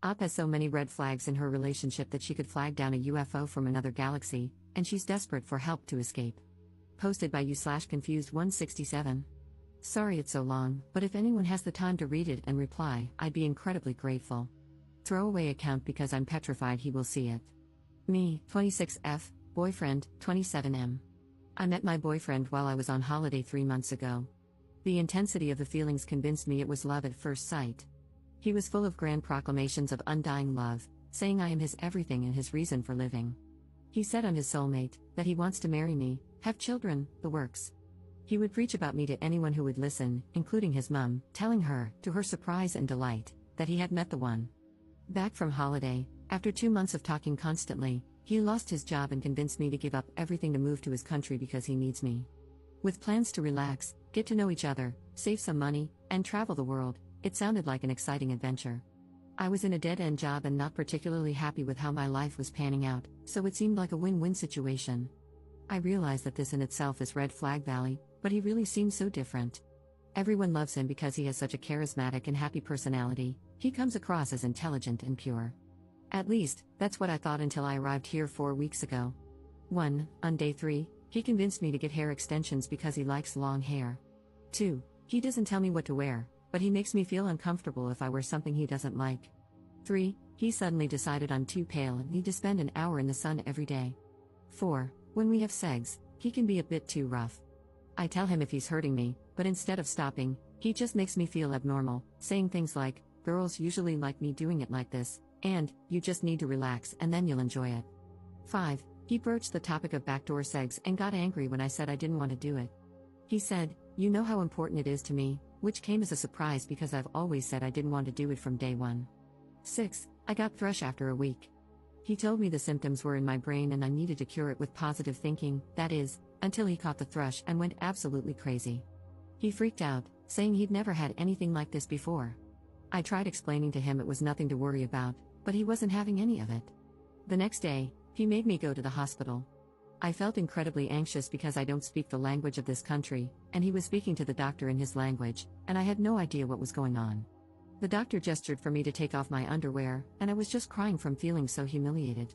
Op has so many red flags in her relationship that she could flag down a UFO from another galaxy, and she's desperate for help to escape. Posted by you/confused167. Sorry it's so long, but if anyone has the time to read it and reply, I'd be incredibly grateful. Throwaway account because I'm petrified he will see it. Me, 26F, boyfriend, 27M. I met my boyfriend while I was on holiday 3 months ago. The intensity of the feelings convinced me it was love at first sight. He was full of grand proclamations of undying love, saying I am his everything and his reason for living. He said I'm his soulmate, that he wants to marry me, have children, the works. He would preach about me to anyone who would listen, including his mum, telling her, to her surprise and delight, that he had met the one. Back from holiday, after 2 months of talking constantly, he lost his job and convinced me to give up everything to move to his country because he needs me. With plans to relax, get to know each other, save some money, and travel the world, it sounded like an exciting adventure. I was in a dead-end job and not particularly happy with how my life was panning out, so it seemed like a win-win situation. I realized that this in itself is red flag valley, but he really seems so different. Everyone loves him because he has such a charismatic and happy personality. He comes across as intelligent and pure. At least, that's what I thought until I arrived here 4 weeks ago. 1. On day 3, he convinced me to get hair extensions because he likes long hair. 2. He doesn't tell me what to wear, but he makes me feel uncomfortable if I wear something he doesn't like. 3. He suddenly decided I'm too pale and need to spend an hour in the sun every day. 4. When we have sex, he can be a bit too rough. I tell him if he's hurting me, but instead of stopping, he just makes me feel abnormal, saying things like, girls usually like me doing it like this, and, you just need to relax and then you'll enjoy it. 5. He broached the topic of backdoor sex and got angry when I said I didn't want to do it. He said, you know how important it is to me, which came as a surprise because I've always said I didn't want to do it from day one. 6. I got thrush after a week. He told me the symptoms were in my brain and I needed to cure it with positive thinking, that is, until he caught the thrush and went absolutely crazy. He freaked out, saying he'd never had anything like this before. I tried explaining to him it was nothing to worry about, but he wasn't having any of it. The next day, he made me go to the hospital. I felt incredibly anxious because I don't speak the language of this country, and he was speaking to the doctor in his language, and I had no idea what was going on. The doctor gestured for me to take off my underwear, and I was just crying from feeling so humiliated.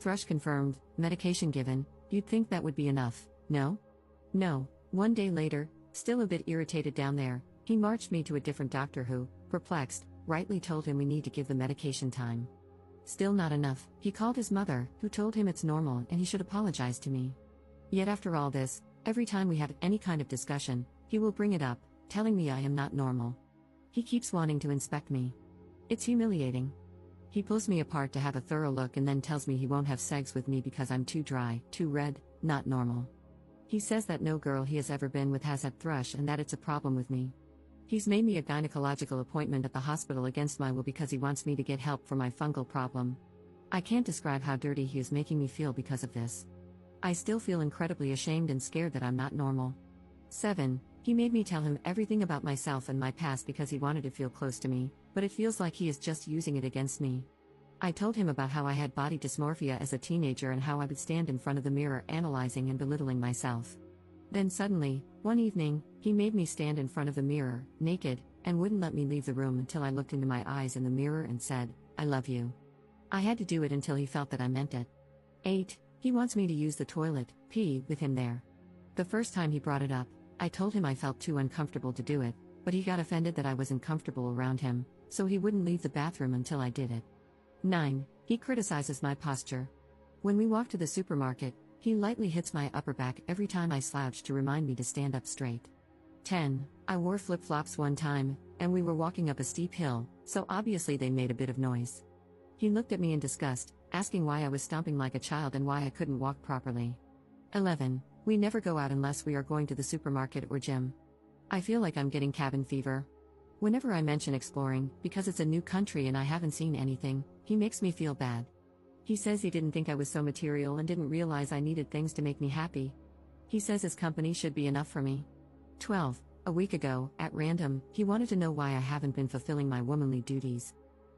Thrush confirmed, medication given, you'd think that would be enough, no? No. 1 day later, still a bit irritated down there, he marched me to a different doctor who, perplexed, rightly told him we need to give the medication time. Still not enough, he called his mother, who told him it's normal and he should apologize to me. Yet after all this, every time we have any kind of discussion, he will bring it up, telling me I am not normal. He keeps wanting to inspect me. It's humiliating. He pulls me apart to have a thorough look and then tells me he won't have sex with me because I'm too dry, too red, not normal. He says that no girl he has ever been with has had thrush and that it's a problem with me. He's made me a gynecological appointment at the hospital against my will because he wants me to get help for my fungal problem. I can't describe how dirty he is making me feel because of this. I still feel incredibly ashamed and scared that I'm not normal. 7. He made me tell him everything about myself and my past because he wanted to feel close to me, but it feels like he is just using it against me. I told him about how I had body dysmorphia as a teenager and how I would stand in front of the mirror analyzing and belittling myself. Then suddenly, one evening, he made me stand in front of the mirror, naked, and wouldn't let me leave the room until I looked into my eyes in the mirror and said, I love you. I had to do it until he felt that I meant it. 8. He wants me to use the toilet, pee, with him there. The first time he brought it up, I told him I felt too uncomfortable to do it, but he got offended that I wasn't comfortable around him, so he wouldn't leave the bathroom until I did it. 9. He criticizes my posture. When we walk to the supermarket, he lightly hits my upper back every time I slouch to remind me to stand up straight. 10. I wore flip-flops one time, and we were walking up a steep hill, so obviously they made a bit of noise. He looked at me in disgust, asking why I was stomping like a child and why I couldn't walk properly. 11. We never go out unless we are going to the supermarket or gym. I feel like I'm getting cabin fever. Whenever I mention exploring, because it's a new country and I haven't seen anything, he makes me feel bad. He says he didn't think I was so material and didn't realize I needed things to make me happy. He says his company should be enough for me. 12. A week ago, at random, he wanted to know why I haven't been fulfilling my womanly duties.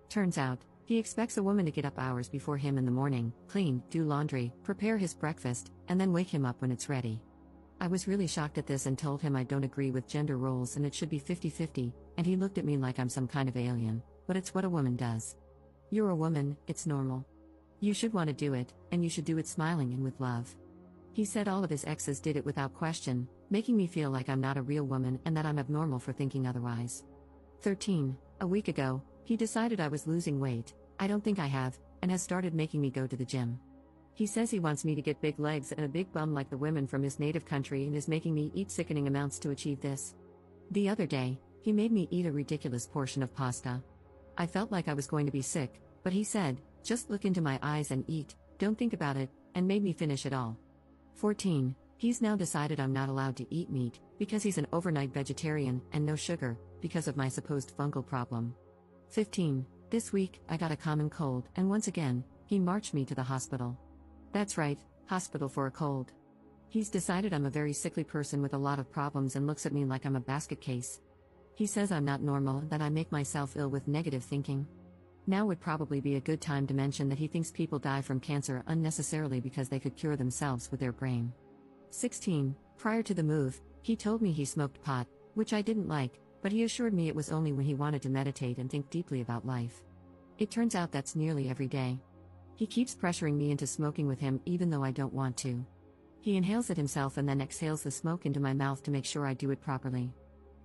Turns out, he expects a woman to get up hours before him in the morning, clean, do laundry, prepare his breakfast, and then wake him up when it's ready. I was really shocked at this and told him I don't agree with gender roles and it should be 50-50, and he looked at me like I'm some kind of alien, but it's what a woman does. You're a woman, it's normal. You should want to do it, and you should do it smiling and with love. He said all of his exes did it without question, making me feel like I'm not a real woman and that I'm abnormal for thinking otherwise. 13. A week ago, he decided I was losing weight, I don't think I have, and has started making me go to the gym. He says he wants me to get big legs and a big bum like the women from his native country and is making me eat sickening amounts to achieve this. The other day, he made me eat a ridiculous portion of pasta. I felt like I was going to be sick, but he said, just look into my eyes and eat, don't think about it, and made me finish it all. 14. He's now decided I'm not allowed to eat meat, because he's an overnight vegetarian, and no sugar, because of my supposed fungal problem. 15. This week, I got a common cold, and once again, he marched me to the hospital. That's right, hospital for a cold. He's decided I'm a very sickly person with a lot of problems and looks at me like I'm a basket case. He says I'm not normal and that I make myself ill with negative thinking. Now would probably be a good time to mention that he thinks people die from cancer unnecessarily because they could cure themselves with their brain. 16. Prior to the move, he told me he smoked pot, which I didn't like, but he assured me it was only when he wanted to meditate and think deeply about life. It turns out that's nearly every day. He keeps pressuring me into smoking with him even though I don't want to. He inhales it himself and then exhales the smoke into my mouth to make sure I do it properly.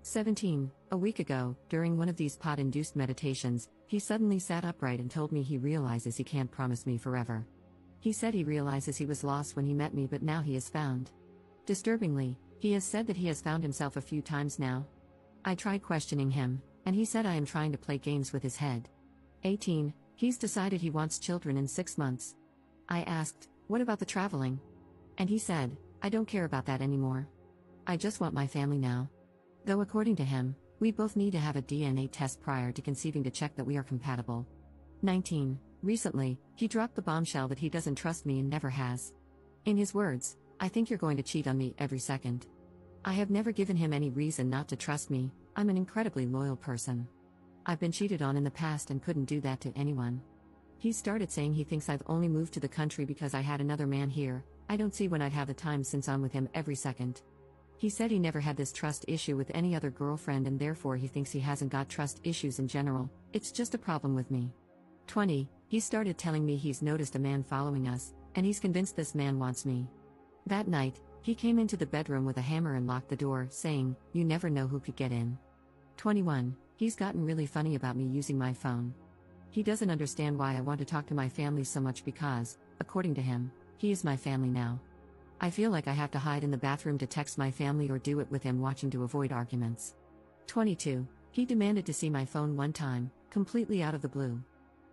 17. A week ago, during one of these pot-induced meditations, he suddenly sat upright and told me he realizes he can't promise me forever. He said he realizes he was lost when he met me but now he is found. Disturbingly, he has said that he has found himself a few times now. I tried questioning him, and he said I am trying to play games with his head. 18. He's decided he wants children in 6 months. I asked, what about the traveling? And he said, I don't care about that anymore. I just want my family now. Though according to him, we both need to have a DNA test prior to conceiving to check that we are compatible. 19. Recently, he dropped the bombshell that he doesn't trust me and never has. In his words, I think you're going to cheat on me every second. I have never given him any reason not to trust me, I'm an incredibly loyal person. I've been cheated on in the past and couldn't do that to anyone. He started saying he thinks I've only moved to the country because I had another man here, I don't see when I'd have the time since I'm with him every second. He said he never had this trust issue with any other girlfriend and therefore he thinks he hasn't got trust issues in general, it's just a problem with me. 20. He started telling me he's noticed a man following us, and he's convinced this man wants me. That night, he came into the bedroom with a hammer and locked the door, saying, you never know who could get in. 21. He's gotten really funny about me using my phone. He doesn't understand why I want to talk to my family so much because, according to him, he is my family now. I feel like I have to hide in the bathroom to text my family or do it with him watching to avoid arguments. 22. He demanded to see my phone one time, completely out of the blue.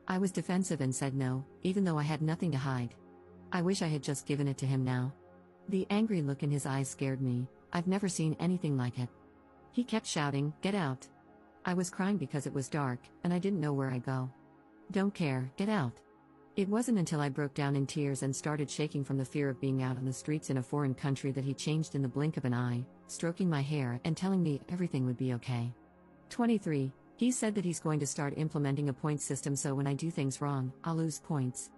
I was defensive and said no, even though I had nothing to hide. I wish I had just given it to him now. The angry look in his eyes scared me, I've never seen anything like it. He kept shouting, get out. I was crying because it was dark, and I didn't know where I'd go. Don't care, get out. It wasn't until I broke down in tears and started shaking from the fear of being out on the streets in a foreign country that he changed in the blink of an eye, stroking my hair and telling me everything would be okay. 23. He said that he's going to start implementing a point system so when I do things wrong, I'll lose points.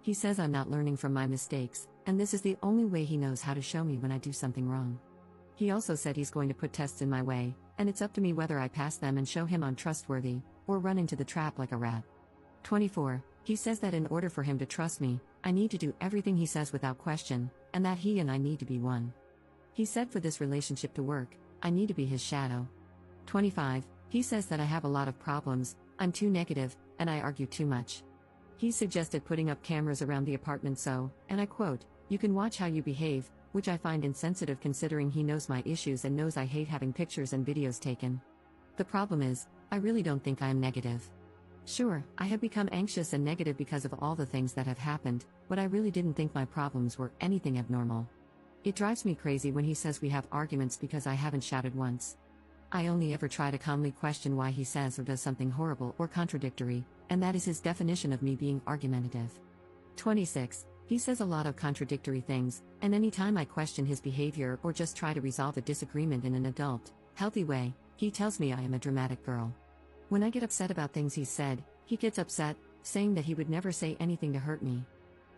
He says I'm not learning from my mistakes, and this is the only way he knows how to show me when I do something wrong. He also said he's going to put tests in my way, and it's up to me whether I pass them and show him I'm trustworthy, or run into the trap like a rat. 24. He says that in order for him to trust me, I need to do everything he says without question, and that he and I need to be one. He said for this relationship to work, I need to be his shadow. 25. He says that I have a lot of problems, I'm too negative, and I argue too much. He suggested putting up cameras around the apartment so, and I quote, you can watch how you behave, which I find insensitive considering he knows my issues and knows I hate having pictures and videos taken. The problem is, I really don't think I am negative. Sure, I have become anxious and negative because of all the things that have happened, but I really didn't think my problems were anything abnormal. It drives me crazy when he says we have arguments because I haven't shouted once. I only ever try to calmly question why he says or does something horrible or contradictory, and that is his definition of me being argumentative. 26. He says a lot of contradictory things, and anytime I question his behavior or just try to resolve a disagreement in an adult, healthy way, he tells me I am a dramatic girl. When I get upset about things he said, he gets upset, saying that he would never say anything to hurt me.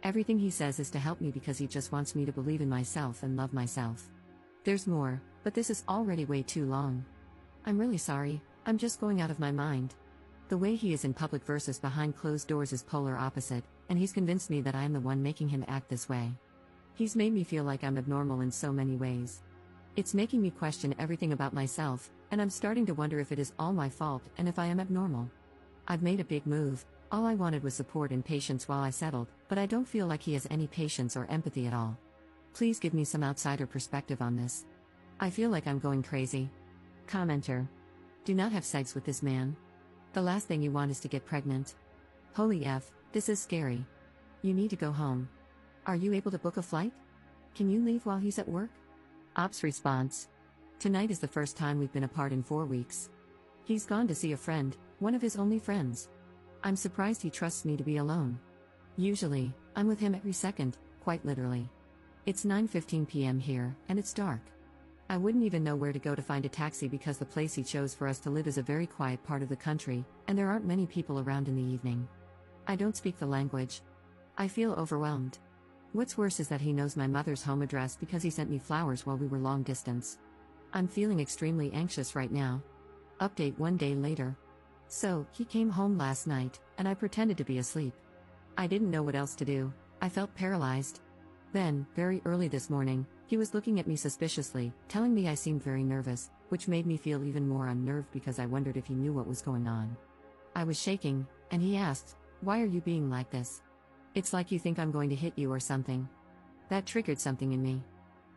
Everything he says is to help me because he just wants me to believe in myself and love myself. There's more, but this is already way too long. I'm really sorry, I'm just going out of my mind. The way he is in public versus behind closed doors is polar opposite, and he's convinced me that I am the one making him act this way. He's made me feel like I'm abnormal in so many ways. It's making me question everything about myself, and I'm starting to wonder if it is all my fault and if I am abnormal. I've made a big move. All I wanted was support and patience while I settled, but I don't feel like he has any patience or empathy at all. Please give me some outsider perspective on this. I feel like I'm going crazy. Commenter. Do not have sex with this man. The last thing you want is to get pregnant. Holy F, this is scary. You need to go home. Are you able to book a flight? Can you leave while he's at work? Ops response. Tonight is the first time we've been apart in 4 weeks. He's gone to see a friend, one of his only friends. I'm surprised he trusts me to be alone. Usually, I'm with him every second, quite literally. It's 9:15 p.m. here, and it's dark. I wouldn't even know where to go to find a taxi because the place he chose for us to live is a very quiet part of the country, and there aren't many people around in the evening. I don't speak the language. I feel overwhelmed. What's worse is that he knows my mother's home address because he sent me flowers while we were long distance. I'm feeling extremely anxious right now. Update 1 day later. So, he came home last night, and I pretended to be asleep. I didn't know what else to do. I felt paralyzed. Then, very early this morning, he was looking at me suspiciously, telling me I seemed very nervous, which made me feel even more unnerved because I wondered if he knew what was going on. I was shaking, and he asked, "Why are you being like this? It's like you think I'm going to hit you or something." That triggered something in me.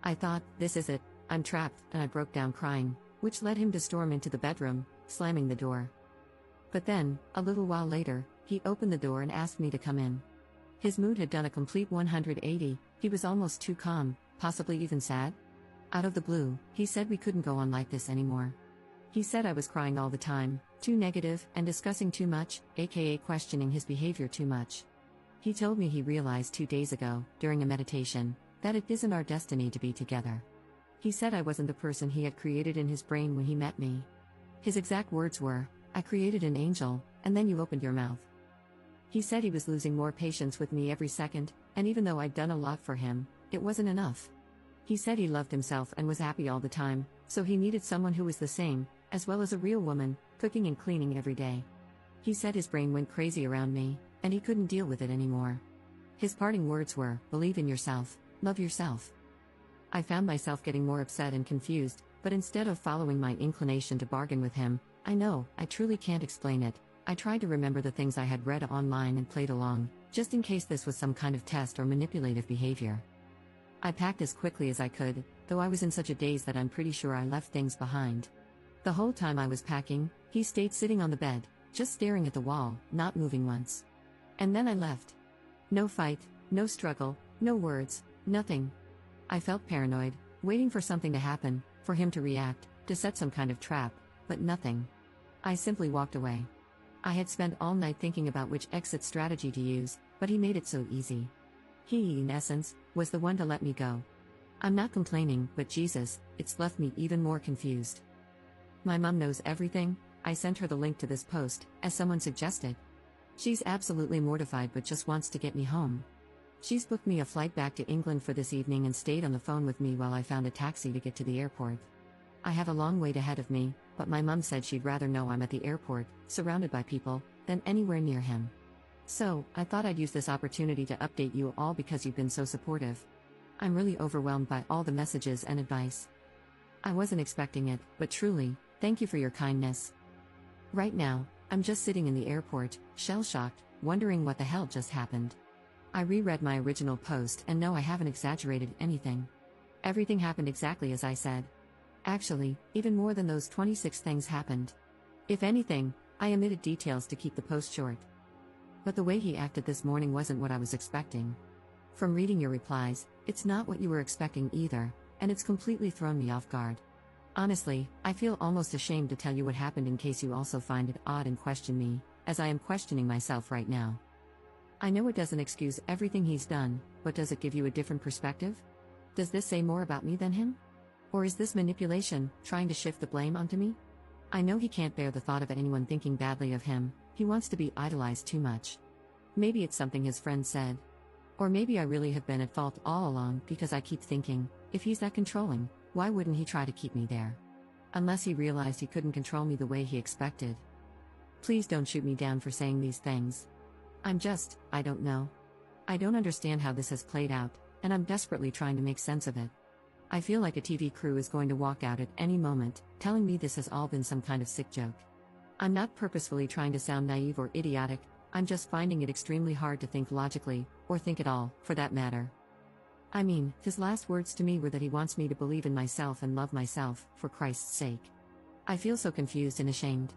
I thought, this is it, I'm trapped, and I broke down crying, which led him to storm into the bedroom, slamming the door. But then, a little while later, he opened the door and asked me to come in. His mood had done a complete 180, he was almost too calm, possibly even sad. Out of the blue, he said we couldn't go on like this anymore. He said I was crying all the time, too negative, and discussing too much, aka questioning his behavior too much. He told me he realized 2 days ago, during a meditation, that it isn't our destiny to be together. He said I wasn't the person he had created in his brain when he met me. His exact words were, "I created an angel, and then you opened your mouth." He said he was losing more patience with me every second, and even though I'd done a lot for him, it wasn't enough. He said he loved himself and was happy all the time, so he needed someone who was the same, as well as a real woman, cooking and cleaning every day. He said his brain went crazy around me, and he couldn't deal with it anymore. His parting words were, "Believe in yourself, love yourself." I found myself getting more upset and confused, but instead of following my inclination to bargain with him, I truly can't explain it, I tried to remember the things I had read online and played along, just in case this was some kind of test or manipulative behavior. I packed as quickly as I could, though I was in such a daze that I'm pretty sure I left things behind. The whole time I was packing, he stayed sitting on the bed, just staring at the wall, not moving once. And then I left. No fight, no struggle, no words, nothing. I felt paranoid, waiting for something to happen, for him to react, to set some kind of trap, but nothing. I simply walked away. I had spent all night thinking about which exit strategy to use, but he made it so easy. He, in essence, was the one to let me go. I'm not complaining, but Jesus, it's left me even more confused. My mom knows everything. I sent her the link to this post, as someone suggested. She's absolutely mortified but just wants to get me home. She's booked me a flight back to England for this evening and stayed on the phone with me while I found a taxi to get to the airport. I have a long wait ahead of me, but my mom said she'd rather know I'm at the airport, surrounded by people, than anywhere near him. So, I thought I'd use this opportunity to update you all because you've been so supportive. I'm really overwhelmed by all the messages and advice. I wasn't expecting it, but truly, thank you for your kindness. Right now, I'm just sitting in the airport, shell-shocked, wondering what the hell just happened. I reread my original post and no, I haven't exaggerated anything. Everything happened exactly as I said. Actually, even more than those 26 things happened. If anything, I omitted details to keep the post short. But the way he acted this morning wasn't what I was expecting. From reading your replies, it's not what you were expecting either, and it's completely thrown me off guard. Honestly, I feel almost ashamed to tell you what happened in case you also find it odd and question me, as I am questioning myself right now. I know it doesn't excuse everything he's done, but does it give you a different perspective? Does this say more about me than him? Or is this manipulation, trying to shift the blame onto me? I know he can't bear the thought of anyone thinking badly of him, he wants to be idolized too much. Maybe it's something his friend said. Or maybe I really have been at fault all along because I keep thinking, if he's that controlling, why wouldn't he try to keep me there? Unless he realized he couldn't control me the way he expected. Please don't shoot me down for saying these things. I don't know. I don't understand how this has played out, and I'm desperately trying to make sense of it. I feel like a TV crew is going to walk out at any moment, telling me this has all been some kind of sick joke. I'm not purposefully trying to sound naive or idiotic, I'm just finding it extremely hard to think logically, or think at all, for that matter. I mean, his last words to me were that he wants me to believe in myself and love myself, for Christ's sake. I feel so confused and ashamed.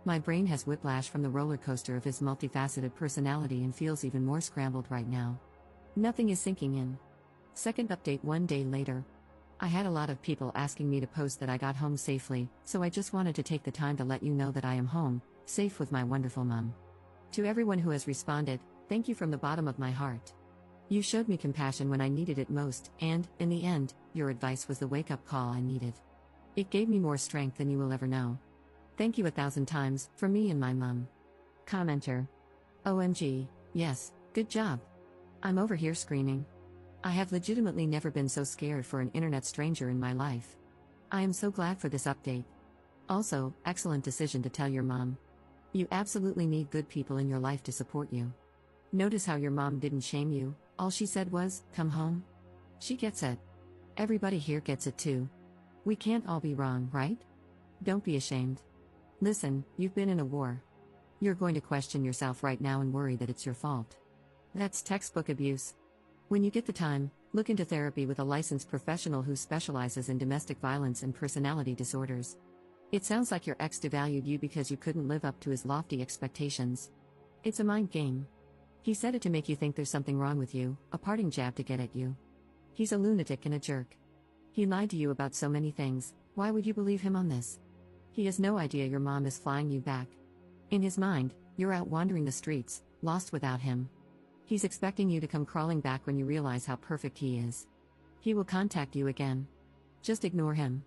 My brain has whiplash from the roller coaster of his multifaceted personality and feels even more scrambled right now. Nothing is sinking in. Second update 1 day later. I had a lot of people asking me to post that I got home safely, so I just wanted to take the time to let you know that I am home, safe with my wonderful mom. To everyone who has responded, thank you from the bottom of my heart. You showed me compassion when I needed it most, and, in the end, your advice was the wake-up call I needed. It gave me more strength than you will ever know. Thank you 1,000 times, from me and my mom. Commenter. OMG, yes, good job. I'm over here screaming. I have legitimately never been so scared for an internet stranger in my life. I am so glad for this update. Also, excellent decision to tell your mom. You absolutely need good people in your life to support you. Notice how your mom didn't shame you, all she said was, come home. She gets it. Everybody here gets it too. We can't all be wrong, right? Don't be ashamed. Listen, you've been in a war. You're going to question yourself right now and worry that it's your fault. That's textbook abuse. When you get the time, look into therapy with a licensed professional who specializes in domestic violence and personality disorders. It sounds like your ex devalued you because you couldn't live up to his lofty expectations. It's a mind game. He said it to make you think there's something wrong with you, a parting jab to get at you. He's a lunatic and a jerk. He lied to you about so many things, why would you believe him on this? He has no idea your mom is flying you back. In his mind, you're out wandering the streets, lost without him. He's expecting you to come crawling back when you realize how perfect he is. He will contact you again. Just ignore him.